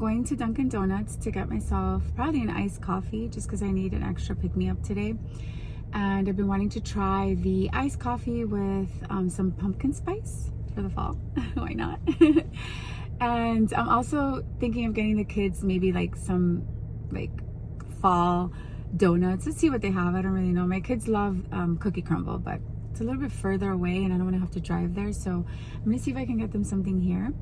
going to Dunkin' Donuts to get myself probably an iced coffee just because I need an extra pick-me-up today. And I've been wanting to try the iced coffee with some pumpkin spice for the fall. Why not? And I'm also thinking of getting the kids maybe like some like fall donuts. Let's see what they have. I don't really know. My kids love cookie crumble, but it's a little bit further away and I don't want to have to drive there. So I'm going to see if I can get them something here.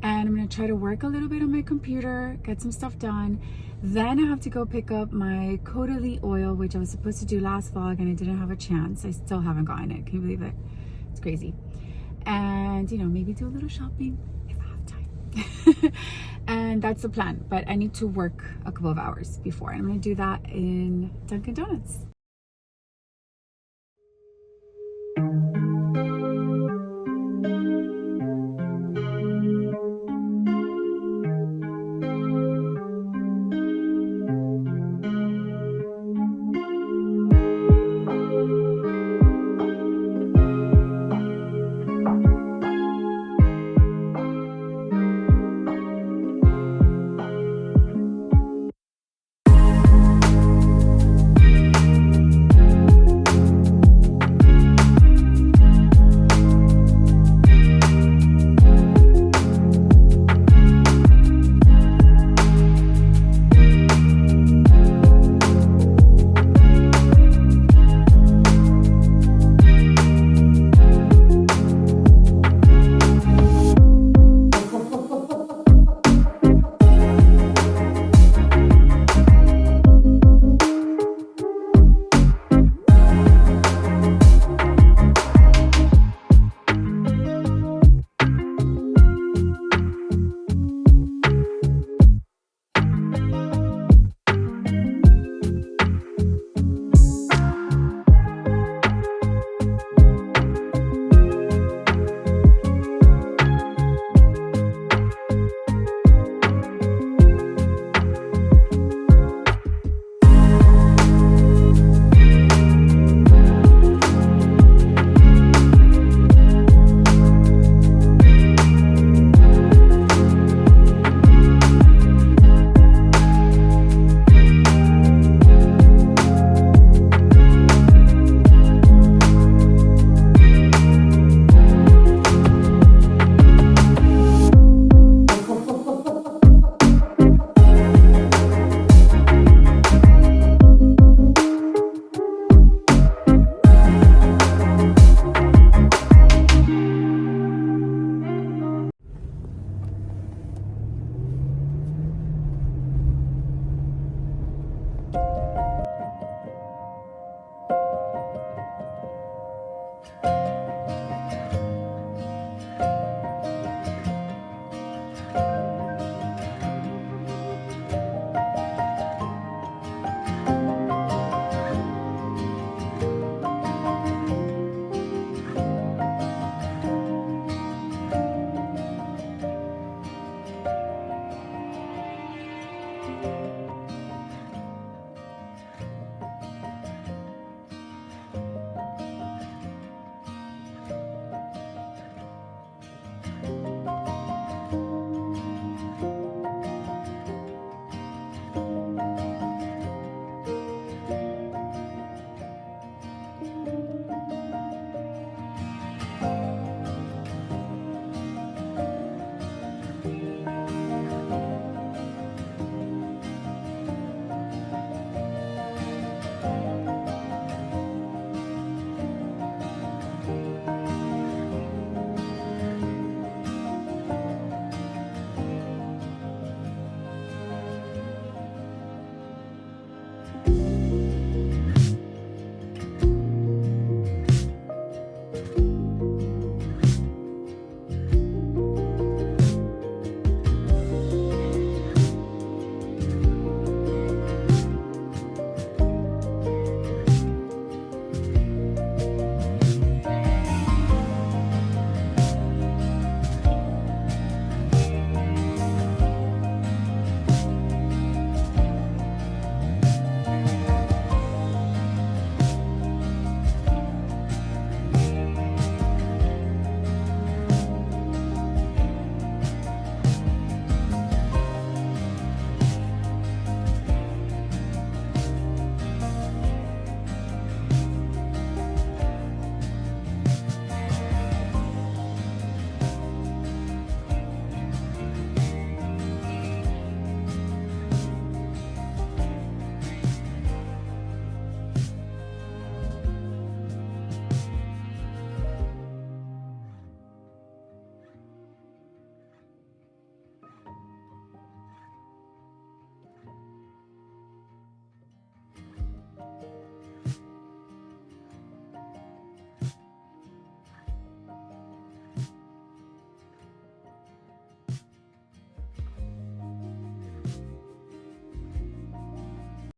And I'm going to try to work a little bit on my computer, get some stuff done. Then I have to go pick up my Caudalie oil, which I was supposed to do last vlog and I didn't have a chance. I still haven't gotten it. Can you believe it? It's crazy. And, you know, maybe do a little shopping if I have time. And that's the plan. But I need to work a couple of hours before. And I'm going to do that in Dunkin' Donuts.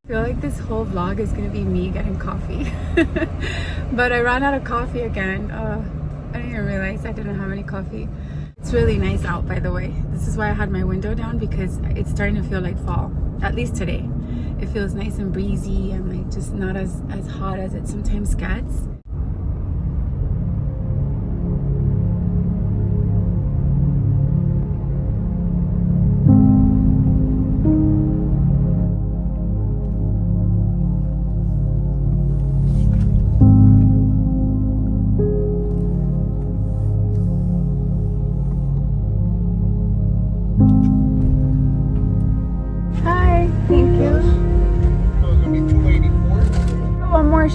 I feel like this whole vlog is gonna be me getting coffee. But I ran out of coffee again. I didn't even realize I didn't have any coffee. It's really nice out, by the way. This is why I had my window down, because it's starting to feel like fall, at least today. It feels nice and breezy and like just not as hot as it sometimes gets.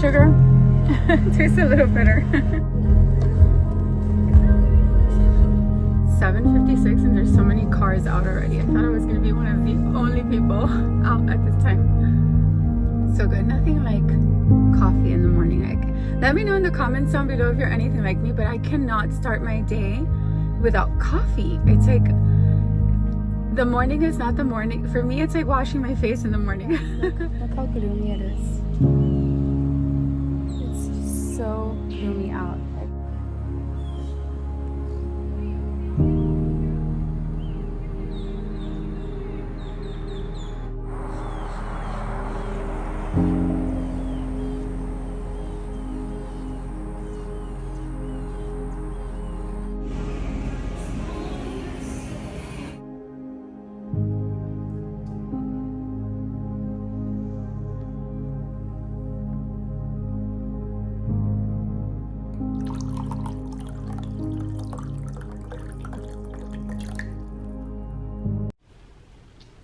Sugar. Tastes a little bitter. 7:56 and there's so many cars out already. I thought I was gonna be one of the only people out at this time. So good. Nothing like coffee in the morning. Let me know in the comments down below if you're anything like me, but I cannot start my day without coffee. It's like the morning is not the morning. For me, it's like washing my face in the morning. Look how gloomy it is. So gloomy out.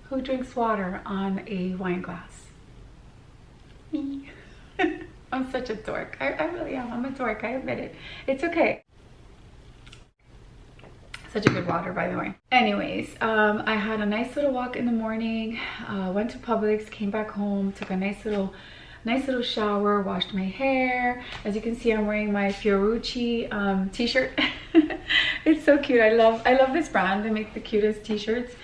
Who drinks water on a wine glass? Me. I'm such a dork. I really am. I'm a dork. I admit it. It's okay. Such a good water, by the way. Anyways, I had a nice little walk in the morning. Went to Publix, came back home, took a nice little shower, washed my hair. As you can see, I'm wearing my Fiorucci t-shirt. It's so cute. I love this brand. They make the cutest t-shirts.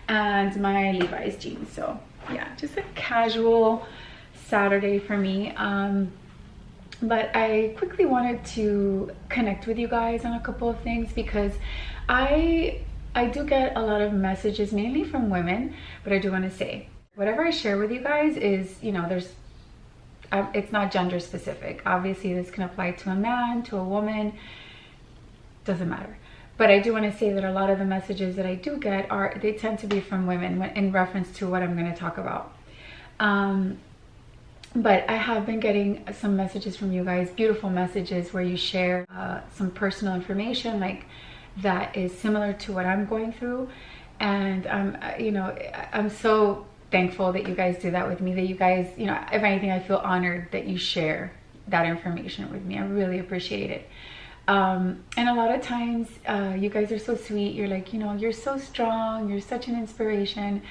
And my Levi's jeans. So yeah, just a casual Saturday for me. But I quickly wanted to connect with you guys on a couple of things, because I do get a lot of messages, mainly from women, but I do want to say, whatever I share with you guys is, you know, it's not gender specific. Obviously this can apply to a man, to a woman, doesn't matter. But I do want to say that a lot of the messages that I do get they tend to be from women in reference to what I'm going to talk about. But I have been getting some messages from you guys, beautiful messages where you share some personal information like that is similar to what I'm going through. And you know, I'm so thankful that you guys do that with me, that you guys, you know, if anything, I feel honored that you share that information with me. I really appreciate it. And a lot of times you guys are so sweet. You're like, you know, you're so strong, you're such an inspiration.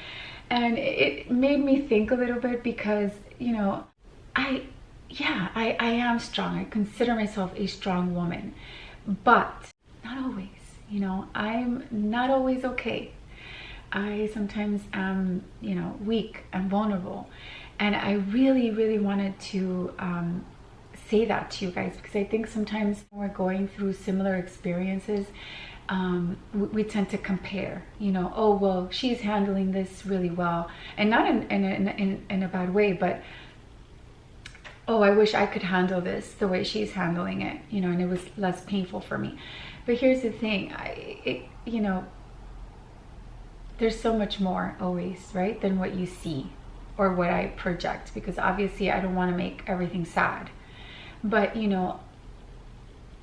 And it made me think a little bit, because, you know, I am strong. I consider myself a strong woman, but not always. You know, I'm not always okay. I sometimes am, you know, weak and vulnerable. And I really wanted to say that to you guys, because I think sometimes when we're going through similar experiences, we tend to compare, you know, oh, well, she's handling this really well, and not in a bad way, but oh, I wish I could handle this the way she's handling it, you know, and it was less painful for me. But here's the thing, you know, there's so much more always, right, than what you see or what I project, because obviously I don't want to make everything sad. But, you know,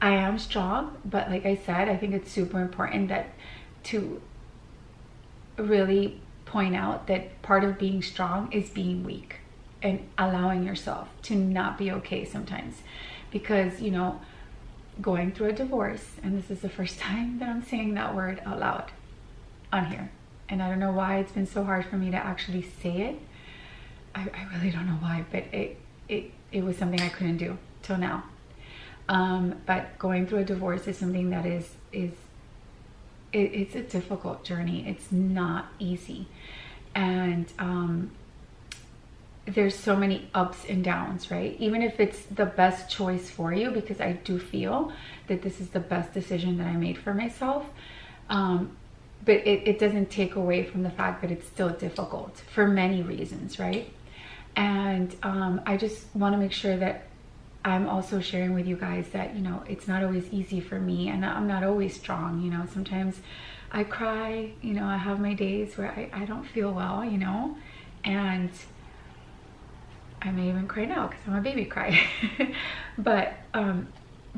I am strong, but like I said, I think it's super important that to really point out that part of being strong is being weak and allowing yourself to not be okay sometimes. Because, you know, going through a divorce, and this is the first time that I'm saying that word out loud on here, and I don't know why it's been so hard for me to actually say it. I really don't know why, but it was something I couldn't do till now. But going through a divorce is something that it's a difficult journey. It's not easy. And there's so many ups and downs, right? Even if it's the best choice for you, because I do feel that this is the best decision that I made for myself. But it doesn't take away from the fact that it's still difficult for many reasons, right? And I just want to make sure that I'm also sharing with you guys that, you know, it's not always easy for me, and I'm not always strong. You know, sometimes I cry, you know, I have my days where I don't feel well, you know, and I may even cry now because I'm a baby cry. but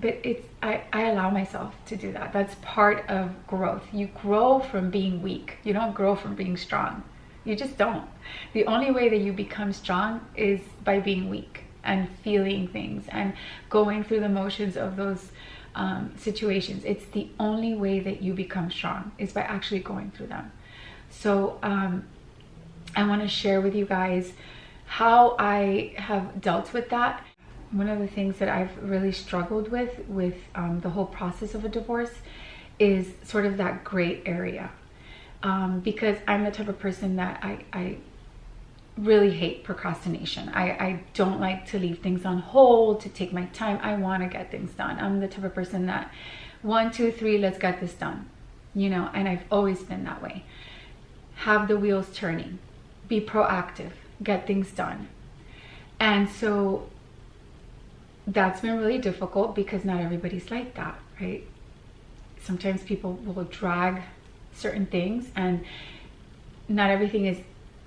it's, I allow myself to do that. That's part of growth. You grow from being weak. You don't grow from being strong. You just don't. The only way that you become strong is by being weak and feeling things and going through the motions of those situations. It's the only way that you become strong, is by actually going through them. So I want to share with you guys how I have dealt with that. One of the things that I've really struggled with the whole process of a divorce is sort of that gray area. Because I'm the type of person that I really hate procrastination. I don't like to leave things on hold, to take my time. I want to get things done. I'm the type of person that 1, 2, 3, let's get this done, you know, and I've always been that way. Have the wheels turning, be proactive, get things done. And so that's been really difficult because not everybody's like that, right? Sometimes people will drag certain things, and not everything is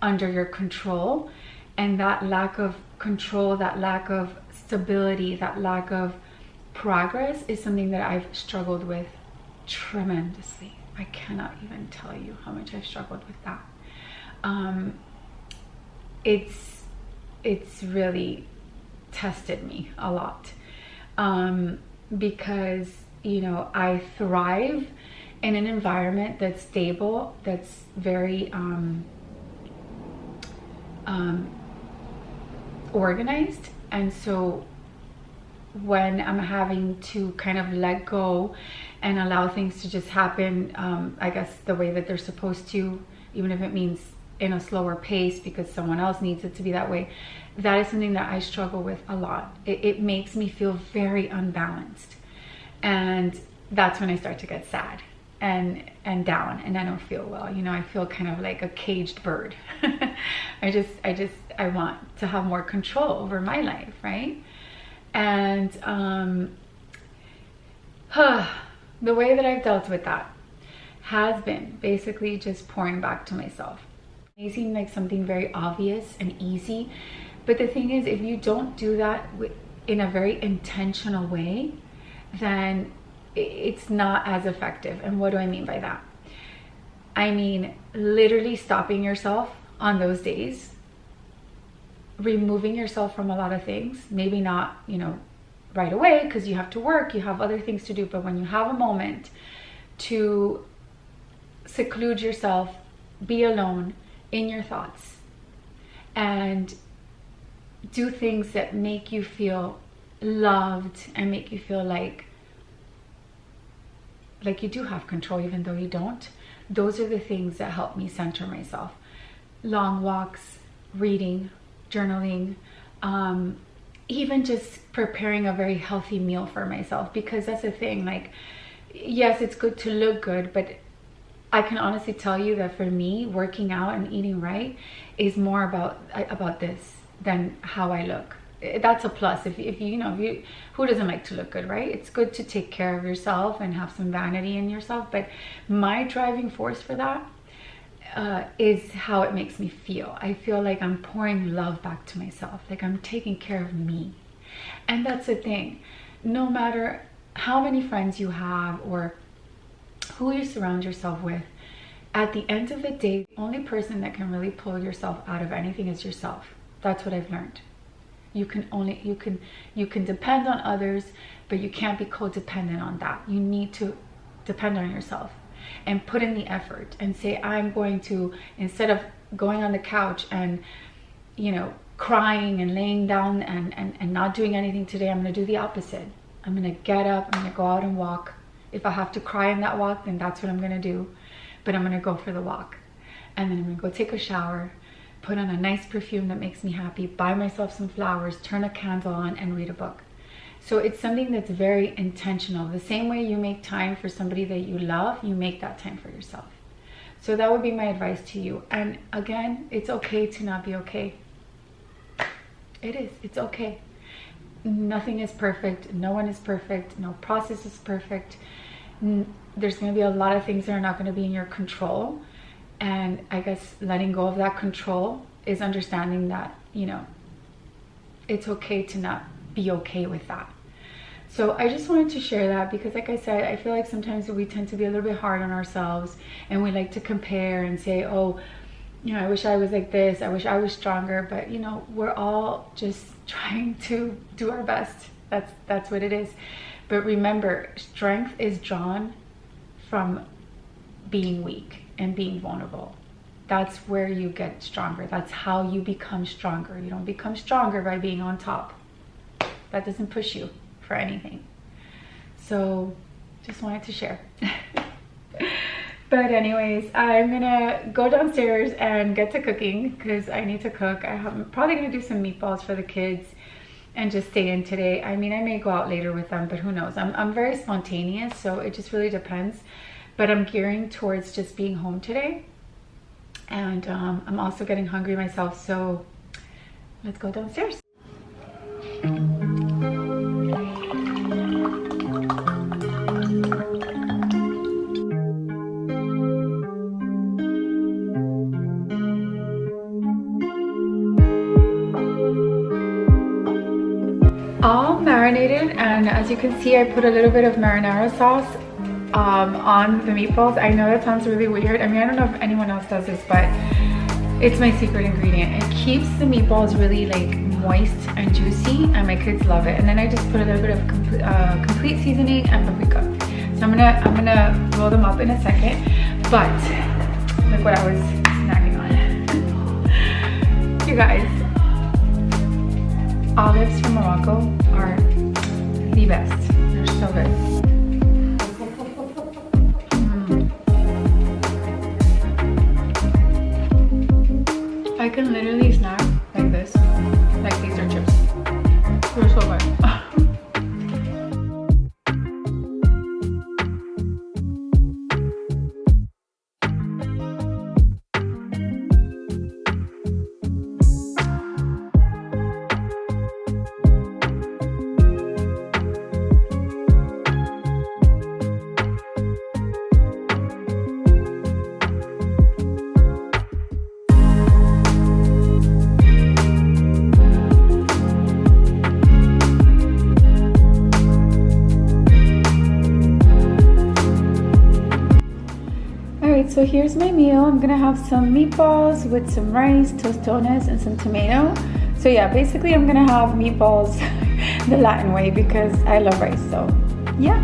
under your control. And that lack of control, that lack of stability, that lack of progress is something that I've struggled with tremendously. I cannot even tell you how much I've struggled with that. It's really tested me a lot, because, you know, I thrive in an environment that's stable, that's very organized. And so when I'm having to kind of let go and allow things to just happen, I guess the way that they're supposed to, even if it means in a slower pace because someone else needs it to be that way, that is something that I struggle with a lot. It makes me feel very unbalanced, and that's when I start to get sad and down, and I don't feel well. You know, I feel kind of like a caged bird. I want to have more control over my life, right? And the way that I've dealt with that has been basically just pouring back to myself. It may seem like something very obvious and easy, but the thing is, if you don't do that in a very intentional way, then it's not as effective. And what do I mean by that? I mean literally stopping yourself on those days, removing yourself from a lot of things. Maybe not, you know, right away, because you have to work, you have other things to do, but when you have a moment to seclude yourself, be alone in your thoughts, and do things that make you feel loved and make you feel like you do have control even though you don't. Those are the things that help me center myself. Long walks, reading, journaling, even just preparing a very healthy meal for myself, because that's the thing. Like, yes, it's good to look good, but I can honestly tell you that for me, working out and eating right is more about this than how I look. That's a plus. If you know, who doesn't like to look good, right? It's good to take care of yourself and have some vanity in yourself. But my driving force for that is how it makes me feel. I feel like I'm pouring love back to myself, like I'm taking care of me. And that's the thing. No matter how many friends you have or who you surround yourself with, at the end of the day, the only person that can really pull yourself out of anything is yourself. That's what I've learned. You can depend on others, but you can't be codependent on that. You need to depend on yourself and put in the effort and say, I'm going to, instead of going on the couch and, you know, crying and laying down and not doing anything today, I'm going to do the opposite. I'm going to get up, I'm going to go out and walk. If I have to cry in that walk, then that's what I'm going to do. But I'm going to go for the walk. And then I'm going to go take a shower. put on a nice perfume that makes me happy, buy myself some flowers, turn a candle on, and read a book. So it's something that's very intentional. The same way you make time for somebody that you love, you make that time for yourself. So that would be my advice to you. And again, it's okay to not be okay. It is. It's okay. Nothing is perfect. No one is perfect. No process is perfect. There's going to be a lot of things that are not going to be in your control. And I guess letting go of that control is understanding that, you know, it's okay to not be okay with that. So I just wanted to share that because, like I said, I feel like sometimes we tend to be a little bit hard on ourselves, and we like to compare and say, oh, you know, I wish I was like this, I wish I was stronger. But you know, we're all just trying to do our best. That's what it is. But remember, strength is drawn from being weak and being vulnerable. That's where you get stronger. That's how you become stronger. You don't become stronger by being on top. That doesn't push you for anything. So just wanted to share. But anyways, I'm gonna go downstairs and get to cooking because I need to cook. I'm probably gonna do some meatballs for the kids and just stay in today. I mean, I may go out later with them, but who knows? I'm very spontaneous, so it just really depends. But I'm gearing towards just being home today. And I'm also getting hungry myself, so let's go downstairs. All marinated, and as you can see, I put a little bit of marinara sauce on the meatballs. I know that sounds really weird. I mean, I don't know if anyone else does this, but it's my secret ingredient. It keeps the meatballs really like moist and juicy, and my kids love it. And then I just put a little bit of complete seasoning and paprika. So I'm gonna roll them up in a second. But look what I was snacking on. You guys, olives from Morocco are the best. They're so good. I can literally snack like this, like these are chips. They're so good. So here's my meal. I'm gonna have some meatballs with some rice, tostones, and some tomato. So yeah, basically I'm gonna have meatballs the Latin way because I love rice. So yeah.